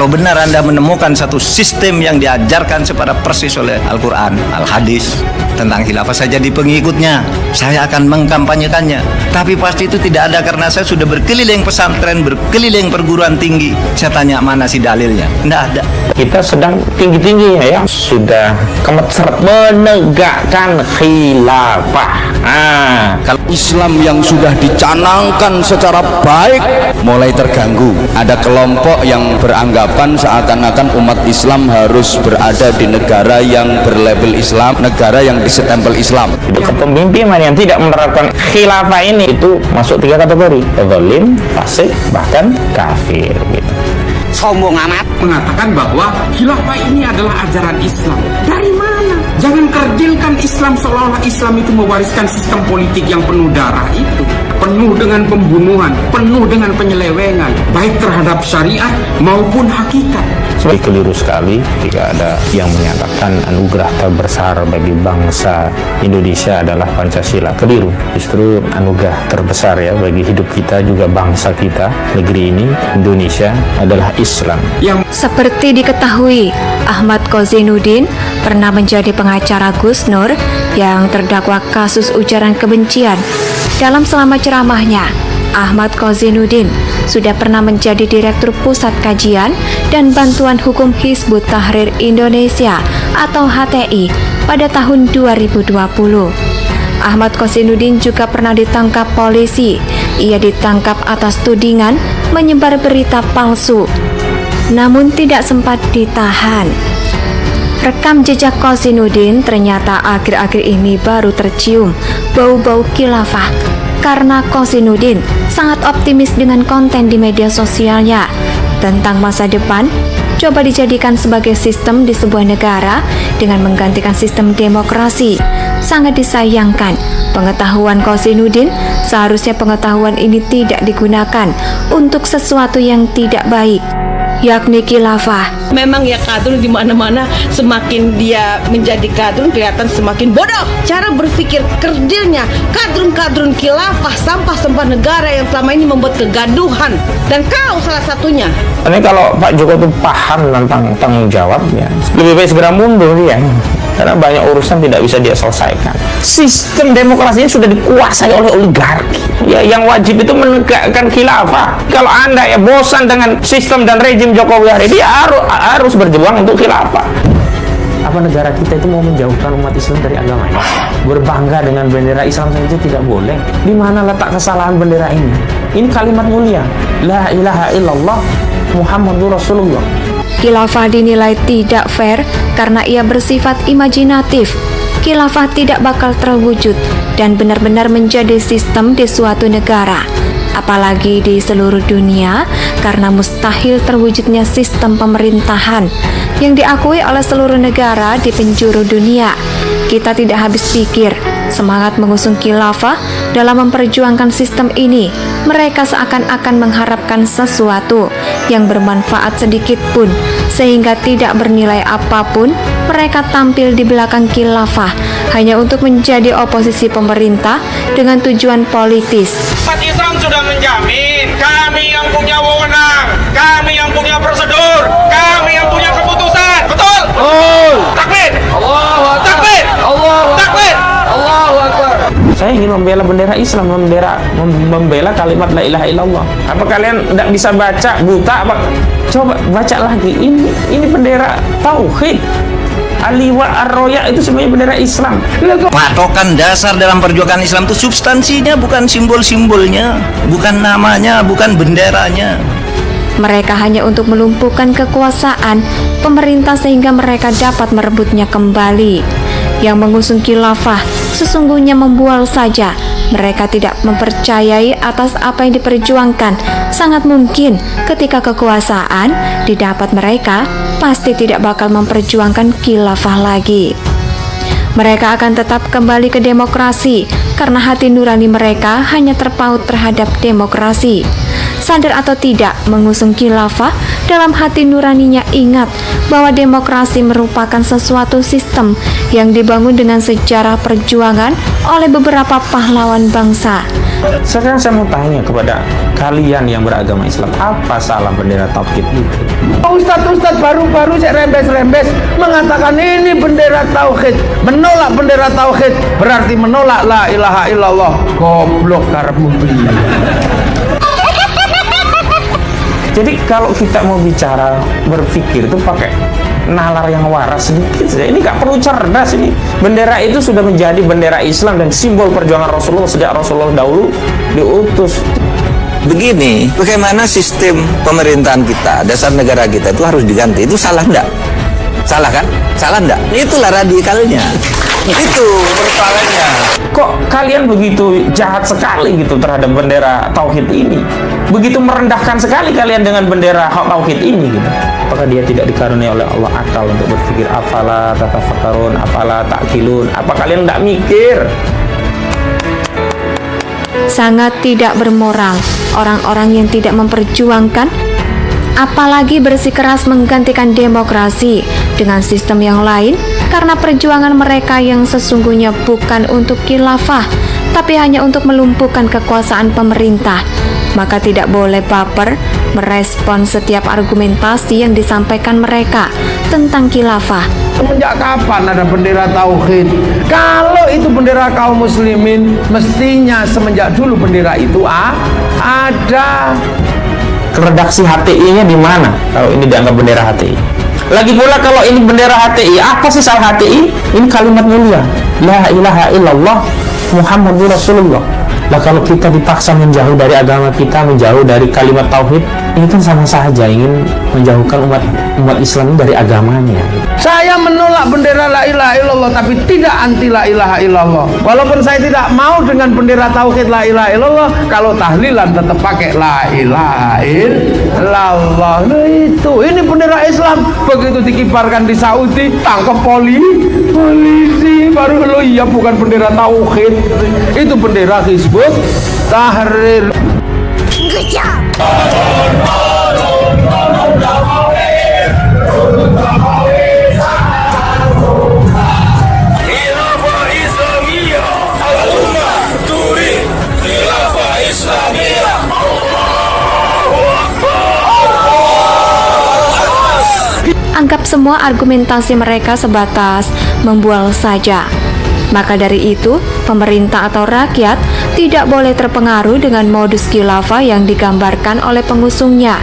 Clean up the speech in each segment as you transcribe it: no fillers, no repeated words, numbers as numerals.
Kalau benar Anda menemukan satu sistem yang diajarkan secara persis oleh Al-Quran, Al-Hadis tentang khilafah, saya jadi pengikutnya, saya akan mengkampanyekannya. Tapi pasti itu tidak ada, karena saya sudah berkeliling pesantren, berkeliling perguruan tinggi. Saya tanya mana sih dalilnya? Tidak ada. Kita sedang tinggi-tingginya ya, sudah kemecer menegakkan khilafah. Kalau Islam yang sudah dicanangkan secara baik mulai terganggu. Ada kelompok yang beranggapan seakan-akan umat Islam harus berada di negara yang berlabel Islam, negara yang disestempel Islam. Kepemimpinan yang tidak menerapkan khilafah ini itu masuk 3 kategori: zalim, fasik, bahkan kafir gitu. Sombong amat mengatakan bahwa khilafah ini adalah ajaran Islam. Dari mana? Jangan kerdilkan Islam seolah-olah Islam itu mewariskan sistem politik yang penuh darah itu, penuh dengan pembunuhan, penuh dengan penyelewengan, baik terhadap syariat maupun hakikat. Sebenarnya keliru sekali jika ada yang menyatakan anugerah terbesar bagi bangsa Indonesia adalah Pancasila. Keliru. Justru anugerah terbesar ya bagi hidup kita, juga bangsa kita, negeri ini, Indonesia, adalah Islam. Seperti diketahui, Ahmad Kozainuddin pernah menjadi pengacara Gus Nur yang terdakwa kasus ujaran kebencian. Selama ceramahnya, Ahmad Kozainuddin sudah pernah menjadi Direktur Pusat Kajian dan Bantuan Hukum Hizbut Tahrir Indonesia atau HTI pada tahun 2020. Ahmad Kozainuddin juga pernah ditangkap polisi. Ia ditangkap atas tudingan menyebar berita palsu, namun tidak sempat ditahan. Rekam jejak Kozainuddin ternyata akhir-akhir ini baru tercium bau-bau khilafah, karena Kozainuddin sangat optimis dengan konten di media sosialnya tentang masa depan. Coba dijadikan sebagai sistem di sebuah negara dengan menggantikan sistem demokrasi. Sangat disayangkan, pengetahuan Kozainuddin seharusnya pengetahuan ini tidak digunakan untuk sesuatu yang tidak baik, yakni khilafah. Memang ya kadrun di mana-mana, semakin dia menjadi kadrun kelihatan semakin bodoh. Cara berpikir kerdilnya kadrun-kadrun khilafah, sampah-sampah negara yang selama ini membuat kegaduhan. Dan kau salah satunya. Ini kalau Pak Jokowi itu paham tentang tanggung jawabnya, lebih baik segera mundur ya. Karena banyak urusan tidak bisa dia selesaikan. Sistem demokrasinya sudah dikuasai oleh oligarki. Ya, yang wajib itu menegakkan khilafah. Kalau Anda ya bosan dengan sistem dan rejim Jokowi hari ini, dia harus berjuang untuk khilafah. Apa negara kita itu mau menjauhkan umat Islam dari agamanya? Berbangga dengan bendera Islam saja tidak boleh. Di mana letak kesalahan bendera ini? Ini kalimat mulia. La ilaha illallah Muhammadur Rasulullah. Khilafah dinilai tidak fair karena ia bersifat imajinatif. Khilafah tidak bakal terwujud dan benar-benar menjadi sistem di suatu negara, apalagi di seluruh dunia, karena mustahil terwujudnya sistem pemerintahan yang diakui oleh seluruh negara di penjuru dunia. Kita tidak habis pikir semangat mengusung khilafah dalam memperjuangkan sistem ini. Mereka seakan-akan mengharapkan sesuatu yang bermanfaat sedikit pun, sehingga tidak bernilai apapun. Mereka tampil di belakang khilafah hanya untuk menjadi oposisi pemerintah dengan tujuan politis. Umat Islam sudah menjamin kami yang punya wewenang, kami yang punya prosedur, kami yang punya keputusan. Betul? Betul. Takbir. Allahu Akbar. Takbir. Allahu Takbir. Allahu Akbar. Saya ingin membela bendera Islam, membela kalimat la ilaha illallah. Apa kalian tidak bisa baca, buta apa? Coba baca lagi. Ini bendera tauhid. Aliwa ar-roya itu sebenarnya bendera Islam. Patokan dasar dalam perjuangan Islam itu substansinya, bukan simbol-simbolnya, bukan namanya, bukan benderanya. Mereka hanya untuk melumpuhkan kekuasaan pemerintah sehingga mereka dapat merebutnya kembali. Yang mengusung khilafah sesungguhnya membual saja. Mereka tidak mempercayai atas apa yang diperjuangkan. Sangat mungkin ketika kekuasaan didapat mereka pasti tidak bakal memperjuangkan khilafah lagi. Mereka akan tetap kembali ke demokrasi karena hati nurani mereka hanya terpaut terhadap demokrasi. Sadar atau tidak mengusung khilafah, dalam hati nuraninya ingat bahwa demokrasi merupakan sesuatu sistem yang dibangun dengan sejarah perjuangan oleh beberapa pahlawan bangsa. Sekarang saya mau tanya kepada kalian yang beragama Islam, apa salah bendera tauhid itu? Ustadz baru-baru saya rembes-rembes mengatakan ini bendera tauhid, menolak bendera tauhid berarti menolak la ilaha illallah. Goblok karepmu. Jadi kalau kita mau bicara berpikir itu pakai nalar yang waras sedikit saja. Ini gak perlu cerdas ini. Bendera itu sudah menjadi bendera Islam dan simbol perjuangan Rasulullah sejak Rasulullah dahulu diutus. Begini, bagaimana sistem pemerintahan kita, dasar negara kita itu harus diganti. Itu salah enggak? Salah kan? Salah enggak? Itulah radikalnya. Itu persoalannya. Kok kalian begitu jahat sekali gitu terhadap bendera tauhid ini? Begitu merendahkan sekali kalian dengan bendera tauhid ini gitu. Apakah dia tidak dikaruniai oleh Allah akal untuk berpikir? Afala tatafakkarun, afala ta'qilun? Apa kalian tidak mikir? Sangat tidak bermoral orang-orang yang tidak memperjuangkan, apalagi bersikeras menggantikan demokrasi dengan sistem yang lain, karena perjuangan mereka yang sesungguhnya bukan untuk khilafah, tapi hanya untuk melumpuhkan kekuasaan pemerintah. Maka tidak boleh baper merespon setiap argumentasi yang disampaikan mereka tentang khilafah. Semenjak kapan ada bendera tauhid? Kalau itu bendera kaum muslimin, mestinya semenjak dulu bendera itu ada. Redaksi HTI-nya di mana kalau ini dianggap bendera HTI? Lagi pula kalau ini bendera HTI, apa sih salah HTI? Ini kalimat mulia, la ilaha illallah Muhammadur Rasulullah. Lah kalau kita dipaksa menjauh dari agama kita, menjauh dari kalimat tauhid, ini kan sama saja ingin menjauhkan umat Islam dari agamanya. Saya menolak bendera la ilaha illallah, tapi tidak anti la ilaha illallah. Walaupun saya tidak mau dengan bendera tauhid la ilaha illallah, kalau tahlilan tetap pakai la ilaha illallah. Nah itu, ini bendera Islam. Begitu dikibarkan di Saudi, tangkap polisi, baru lo iya bukan bendera tauhid, itu bendera Hizbut Tahrir. Anggap semua argumentasi mereka sebatas membual saja. Maka dari itu, pemerintah atau rakyat tidak boleh terpengaruh dengan modus khilafah yang digambarkan oleh pengusungnya.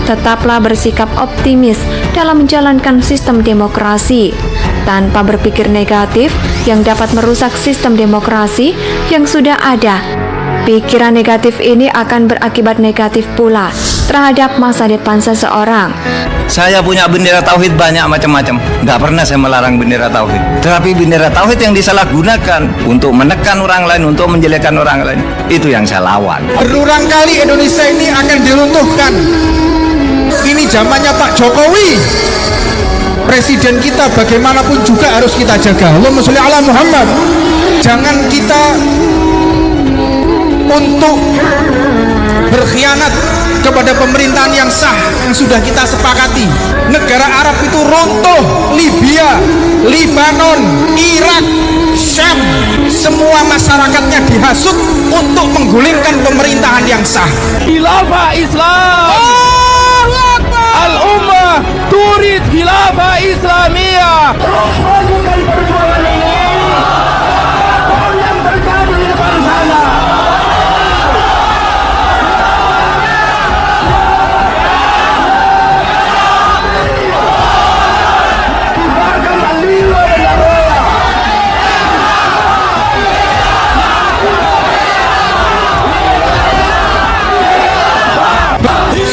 Tetaplah bersikap optimis dalam menjalankan sistem demokrasi, tanpa berpikir negatif yang dapat merusak sistem demokrasi yang sudah ada. Pikiran negatif ini akan berakibat negatif pula terhadap masa depan seseorang. Saya punya bendera tauhid banyak macam-macam. Nggak pernah saya melarang bendera tauhid. Tetapi bendera tauhid yang disalahgunakan untuk menekan orang lain, untuk menjelekkan orang lain, itu yang saya lawan. Berulang kali Indonesia ini akan diruntuhkan. Ini zamannya Pak Jokowi. Presiden kita bagaimanapun juga harus kita jaga. Allahumma sholli ala Muhammad. Jangan kita untuk berkhianat kepada pemerintahan yang sah yang sudah kita sepakati. Negara Arab itu runtuh, Libya, Libanon, Irak, Syam, semua masyarakatnya dihasut untuk menggulingkan pemerintahan yang sah. Khilafah Islam. Al-Ummah turid khilafah Islamiyah. Bukan perjuangan ini. Yang terjadi di depan sana.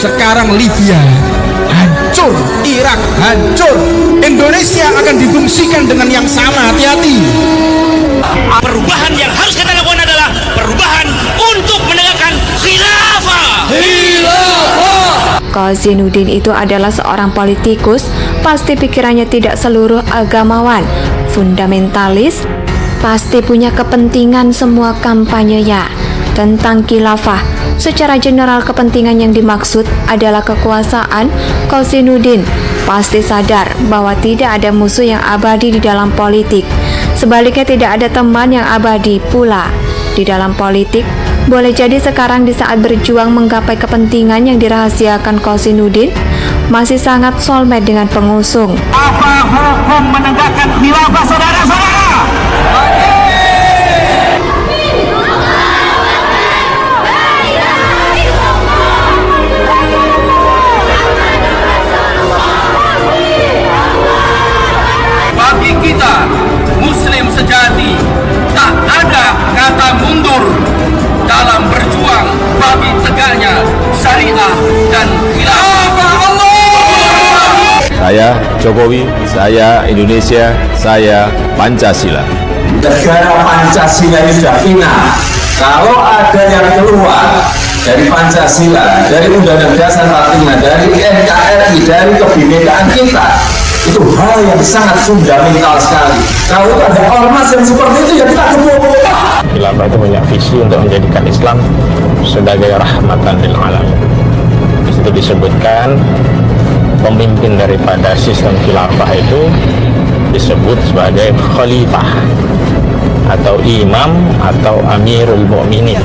Sekarang Libya hancur, Irak hancur, Indonesia akan difungsikan dengan yang sama. Hati-hati. Perubahan yang harus kita lakukan adalah perubahan untuk menegakkan khilafah. Kozainuddin itu adalah seorang politikus, pasti pikirannya tidak seluruh agamawan, fundamentalis, pasti punya kepentingan semua kampanyenya tentang khilafah. Secara general kepentingan yang dimaksud adalah kekuasaan. Kozainuddin pasti sadar bahwa tidak ada musuh yang abadi di dalam politik. Sebaliknya tidak ada teman yang abadi pula di dalam politik. Boleh jadi sekarang di saat berjuang menggapai kepentingan yang dirahasiakan Kozainuddin, masih sangat soulmate dengan pengusung. Apa hukum menegakkan khilafah saudara-saudara? Bagi kita Muslim sejati, tak ada kata mundur dalam berjuang bagi tegaknya syariah dan khilafah Allah. Saya Jokowi, saya Indonesia, saya Pancasila. Negara Pancasila ini sudah final. Kalau ada yang keluar dari Pancasila, dari Undang-Undang Dasar 45, dari NKRI, dari kebinekaan kita, itu hal yang sangat fundamental sekali. Kalau ada ormas yang seperti itu, ya kita gebuk. Khilafah itu punya visi untuk menjadikan Islam sebagai rahmatan lil alamin. Di situ disebutkan pemimpin daripada sistem khilafah itu disebut sebagai khalifah atau imam atau amirul mu'minin.